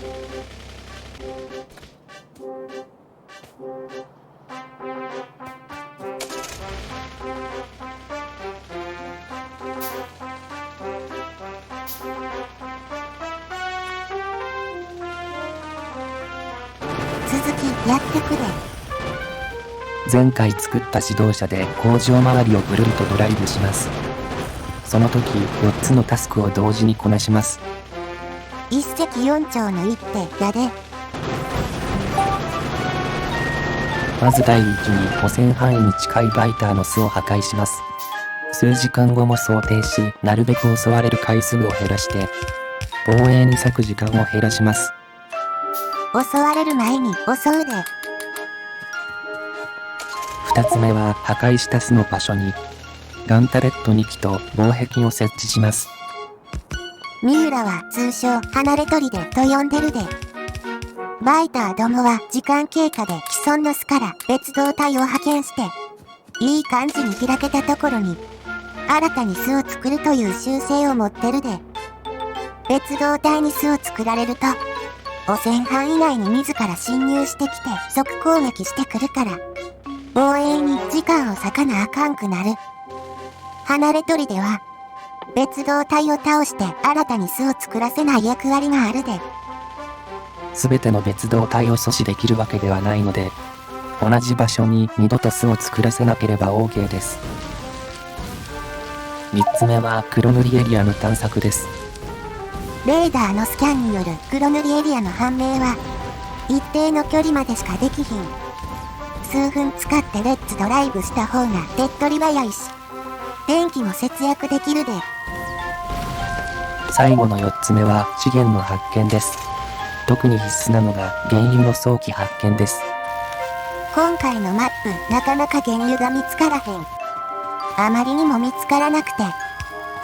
続きやってくれ。前回作った指導者で工場周りをぐるりとドライブします。その時4つのタスクを同時にこなします。一石四鳥の一手やで。まず第一に汚染範囲に近いバイターの巣を破壊します。数時間後も想定し、なるべく襲われる回数を減らして、防衛に割く時間を減らします。襲われる前に襲うで。2つ目は破壊した巣の場所に、ガンタレット2機と防壁を設置します。三浦は通称離れ砦と呼んでるで。バイターどもは時間経過で既存の巣から別動隊を派遣して、いい感じに開けたところに、新たに巣を作るという習性を持ってるで。別動隊に巣を作られると、汚染範囲内に自ら侵入してきて即攻撃してくるから、防衛に時間を割かなあかんくなる。離れ砦は、別動隊を倒して新たに巣を作らせない役割があるで。すべての別動隊を阻止できるわけではないので、同じ場所に二度と巣を作らせなければ OK です。3つ目は黒塗りエリアの探索です。レーダーのスキャンによる黒塗りエリアの判明は、一定の距離までしかできひん。数分使ってレッツドライブした方が手っ取り早いし、電気も節約できるで。最後の4つ目は資源の発見です。特に必須なのが原油の早期発見です。今回のマップ、なかなか原油が見つからへん。あまりにも見つからなくて、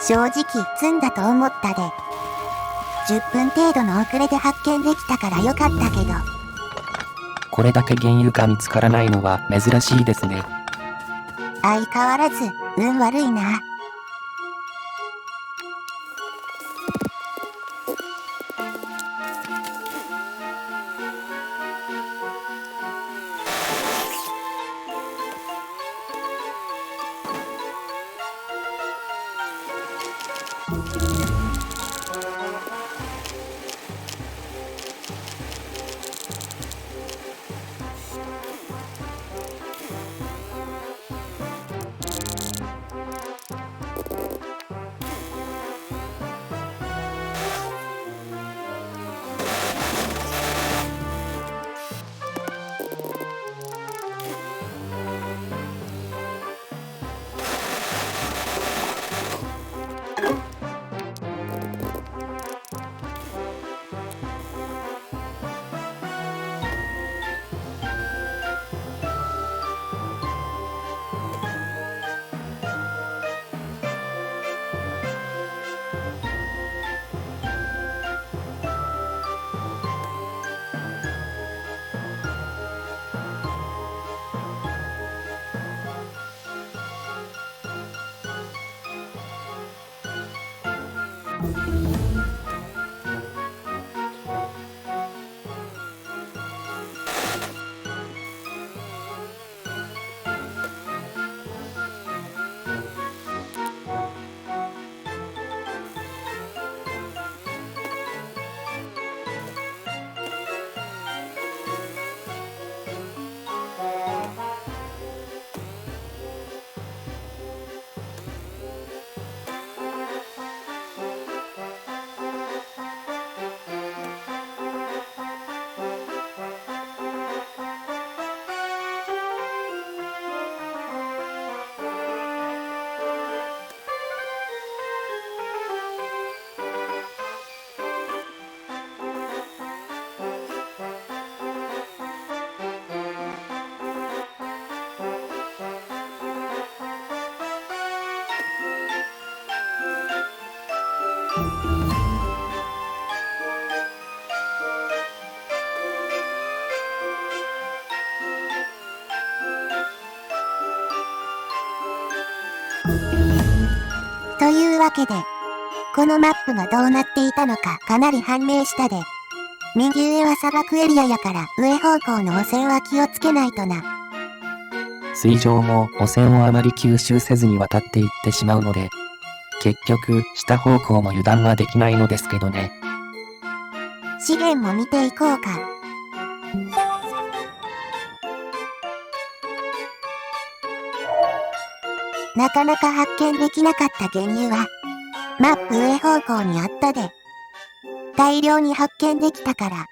正直積んだと思ったで。10分程度の遅れで発見できたからよかったけど。これだけ原油が見つからないのは珍しいですね。相変わらず、運悪いな。というわけで、このマップがどうなっていたのかかなり判明したで。右上は砂漠エリアやから上方向の汚染は気をつけないとな。水上も汚染をあまり吸収せずに渡っていってしまうので、結局下方向も油断はできないのですけどね。資源も見ていこうか。なかなか発見できなかった原油は、マップ上方向にあったで。大量に発見できたから、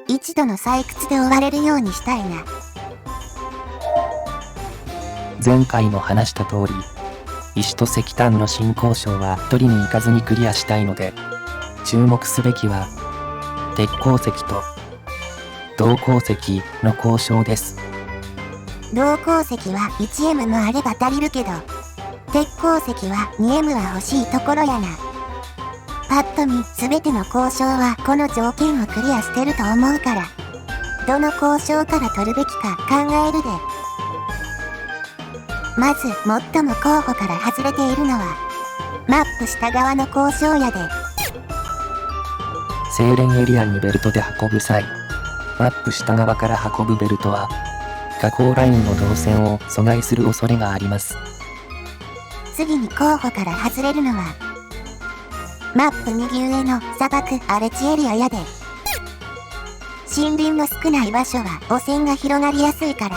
一度の採掘で終われるようにしたいな。前回も話した通り、石と石炭の新交渉は取りに行かずにクリアしたいので、注目すべきは、鉄鉱石と銅鉱石の交渉です。銅鉱石は 1M もあれば足りるけど、鉄鉱石は 2M は欲しいところやな。パッと見、すべての交渉はこの条件をクリアしてると思うから、どの交渉から取るべきか考えるで。まず、最も候補から外れているのは、マップ下側の交渉やで。精錬エリアにベルトで運ぶ際、マップ下側から運ぶベルトは、加工ラインの動線を阻害する恐れがあります。次に候補から外れるのは、マップ右上の砂漠荒れ地エリアやで。森林の少ない場所は汚染が広がりやすいから、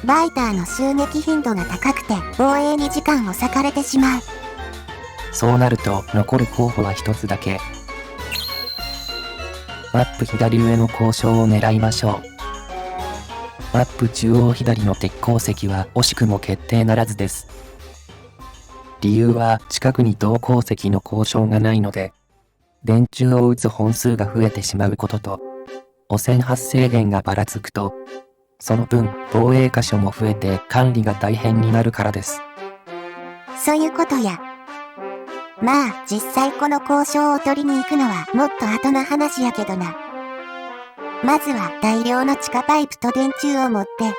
バイターの襲撃頻度が高くて防衛に時間を割かれてしまう。そうなると残る候補は一つだけ。マップ左上の交渉を狙いましょう。マップ中央左の鉄鉱石は惜しくも決定ならずです。理由は近くに銅鉱石の交渉がないので、電柱を打つ本数が増えてしまうことと、汚染発生源がばらつくと、その分防衛箇所も増えて管理が大変になるからです。そういうことや。まあ実際この交渉を取りに行くのはもっと後の話やけどな。まずは大量の地下パイプと電柱を持って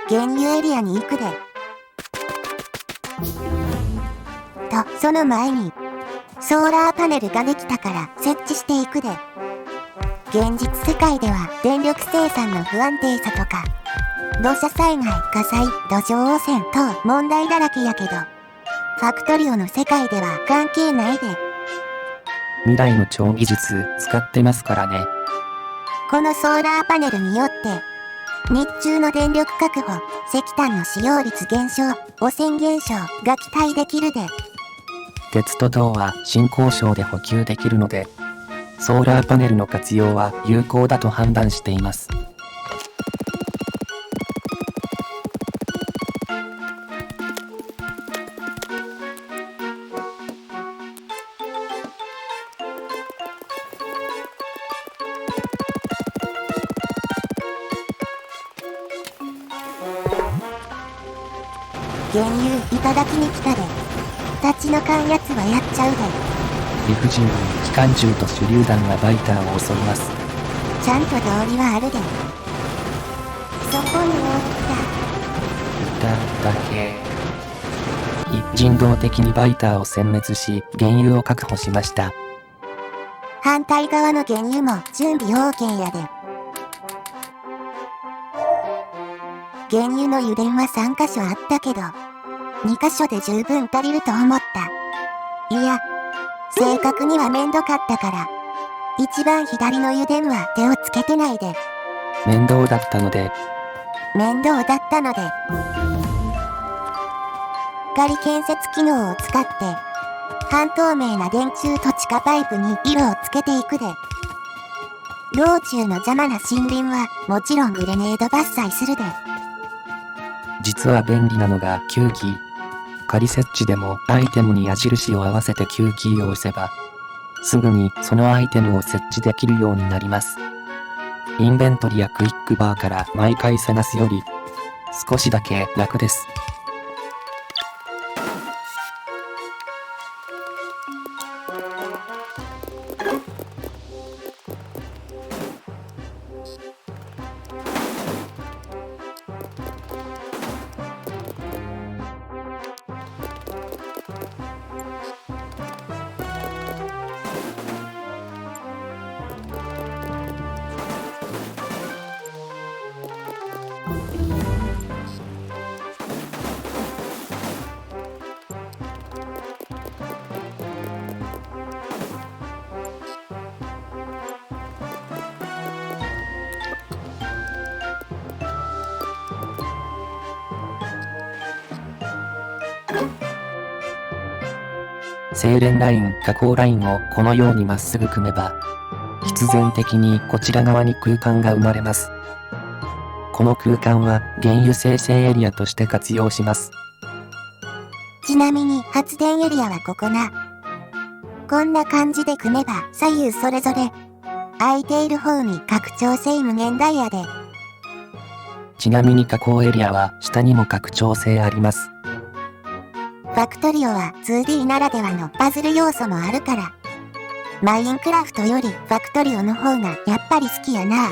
原油エリアに行くで。と、その前にソーラーパネルができたから設置していくで。現実世界では電力生産の不安定さとか土砂災害、火災、土壌汚染等問題だらけやけど、ファクトリオの世界では関係ないで。未来の超技術使ってますからね。このソーラーパネルによって、日中の電力確保、石炭の使用率減少、汚染減少が期待できるで。鉄と銅は新交渉で補給できるので、ソーラーパネルの活用は有効だと判断しています。原油いただきに来たで。立ちのかんやつはやっちゃうで。理不尽に機関銃と手榴弾がバイターを襲います。ちゃんと道理はあるで。そこにおだけ。人道的にバイターを殲滅し、原油を確保しました。反対側の原油も準備 OK やで。原油の油田は3カ所あったけど、2カ所で十分足りると思った。いや、正確にはめんどかったから、一番左の油田は手をつけてないで。面倒だったので、仮建設機能を使って、半透明な電柱と地下パイプに色をつけていくで。道中の邪魔な森林はもちろんグレネード伐採するで。実は便利なのが9キー。仮設置でもアイテムに矢印を合わせて9キーを押せば、すぐにそのアイテムを設置できるようになります。インベントリやクイックバーから毎回探すより、少しだけ楽です。精錬ライン、加工ラインをこのようにまっすぐ組めば、必然的にこちら側に空間が生まれます。この空間は原油生成エリアとして活用します。ちなみに発電エリアはここな。こんな感じで組めば左右それぞれ空いている方に拡張性無限ダイヤで。ちなみに加工エリアは下にも拡張性あります。ファクトリオは 2D ならではのパズル要素もあるから。マインクラフトよりファクトリオの方がやっぱり好きやな。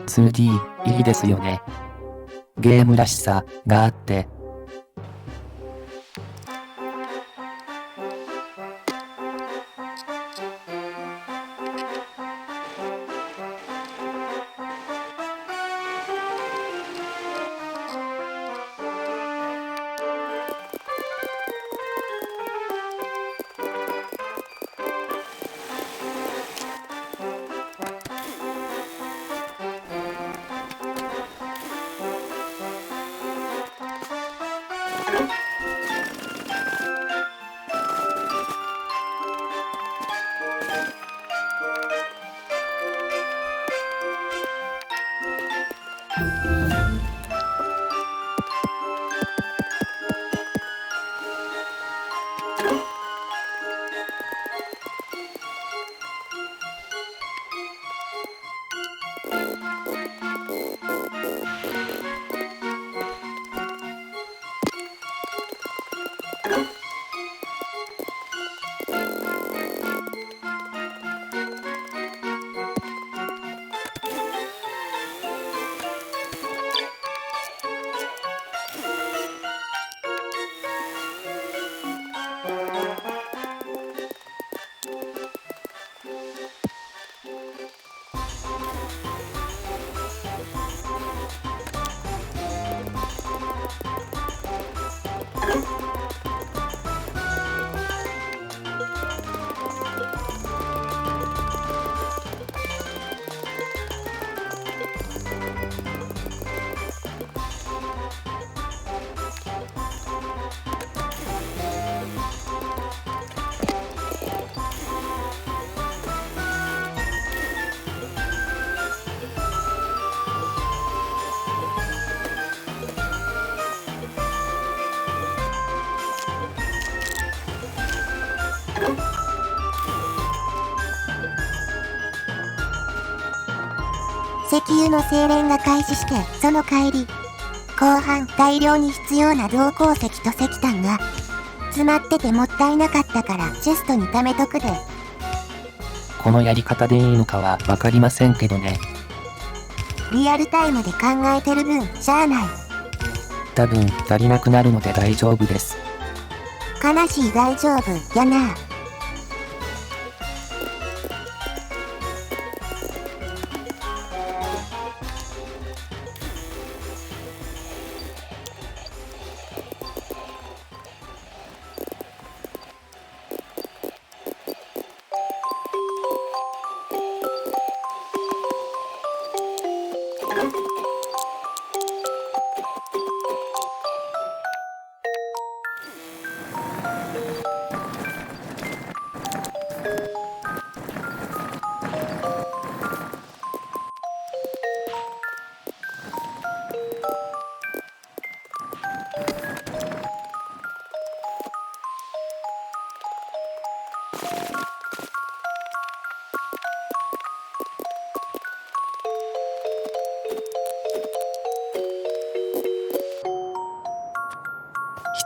2D いいですよね。ゲームらしさがあって。石油の精錬が開始して、その帰り。後半大量に必要な銅鉱石と石炭が詰まっててもったいなかったからチェストに貯めとくで。このやり方でいいのかはわかりませんけどね。リアルタイムで考えてる分、しゃあない。多分足りなくなるので大丈夫です。悲しい大丈夫やな。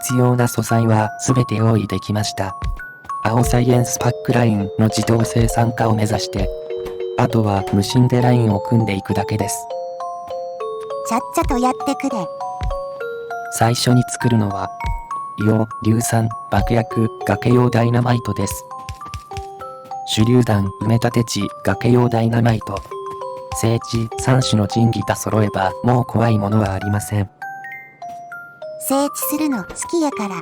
必要な素材はすべて用意できました。青サイエンスパックラインの自動生産化を目指して、あとは無心でラインを組んでいくだけです。ちゃっちゃとやってくれ。最初に作るのは、硫黄、硫酸、爆薬、崖用ダイナマイトです。手榴弾、埋め立て地、崖用ダイナマイト。聖地、3種の神器が揃えば、もう怖いものはありません。整地するの好きやから。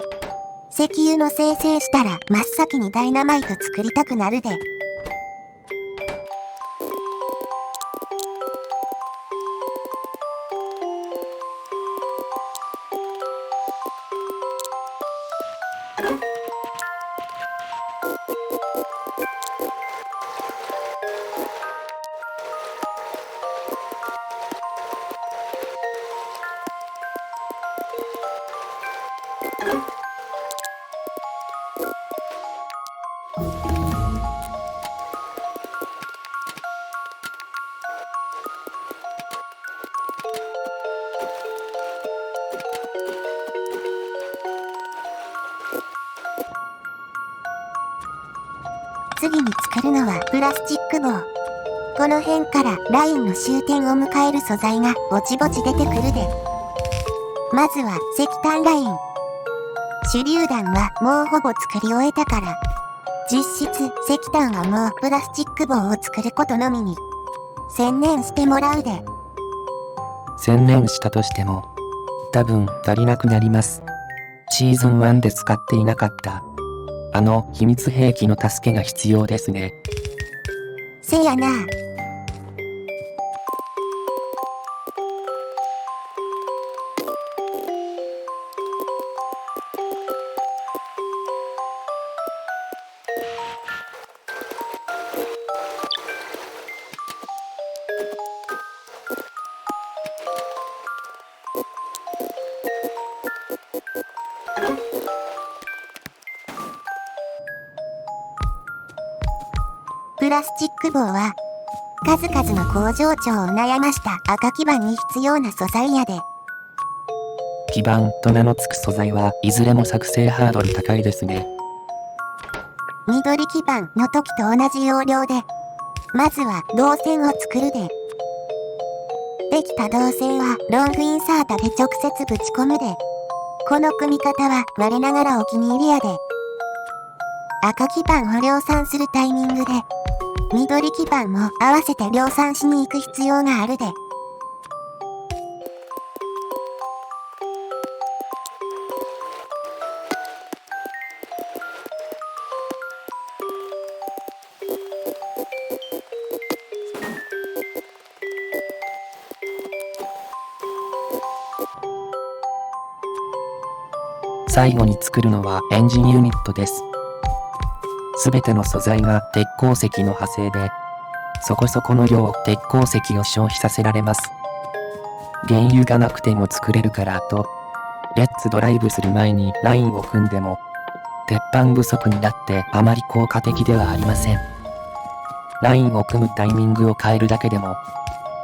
石油の生成したら真っ先にダイナマイト作りたくなるで。次に作るのはプラスチック棒。この辺からラインの終点を迎える素材がぼちぼち出てくるで。まずは石炭ライン。手榴弾はもうほぼ作り終えたから、実質石炭はもうプラスチック棒を作ることのみに専念してもらうで。専念したとしても、多分足りなくなります。シーズン1で使っていなかった、秘密兵器の助けが必要ですね。せやな。プラスチック棒は数々の工場長を悩ました赤基板に必要な素材やで。基板と名の付く素材はいずれも作成ハードル高いですね。緑基板の時と同じ要領で、まずは導線を作るで。できた導線はロングインサータで直接ぶち込むで。この組み方は我ながらお気に入りやで。赤基板を量産するタイミングで、緑基板も合わせて量産しに行く必要があるで。最後に作るのはエンジンユニットです。すべての素材が鉄鉱石の派生で、そこそこの量鉄鉱石を消費させられます。原油がなくても作れるからと、レッツドライブする前にラインを組んでも、鉄板不足になってあまり効果的ではありません。ラインを組むタイミングを変えるだけでも、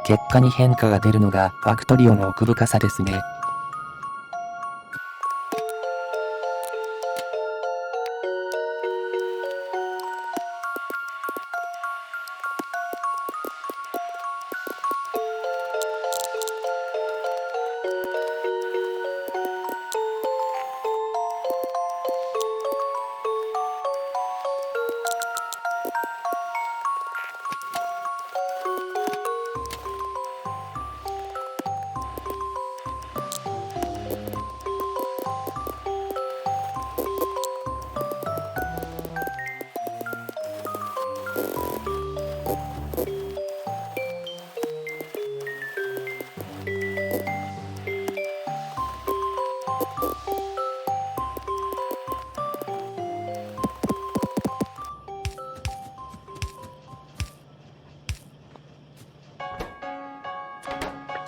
結果に変化が出るのがファクトリオの奥深さですね。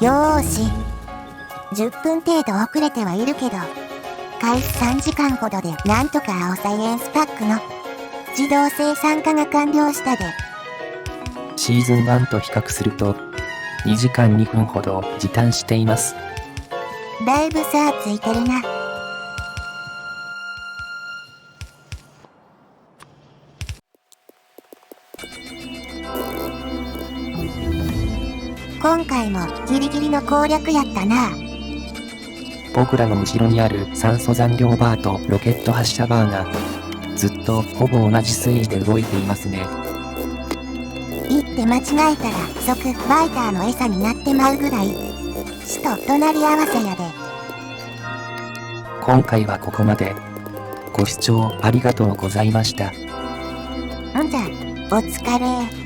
よーし。10分程度遅れてはいるけど、開始3時間ほどでなんとか青サイエンスパックの自動生産化が完了したで。シーズン1と比較すると、2時間2分ほど時短しています。だいぶ差ついてるな。今回もギリギリの攻略やったな。僕らの後ろにある酸素残量バーとロケット発射バーがずっとほぼ同じ水位で動いていますね。行って間違えたら即バイターの餌になってまうぐらい死と隣り合わせやで。今回はここまで。ご視聴ありがとうございました。んじゃ、お疲れ。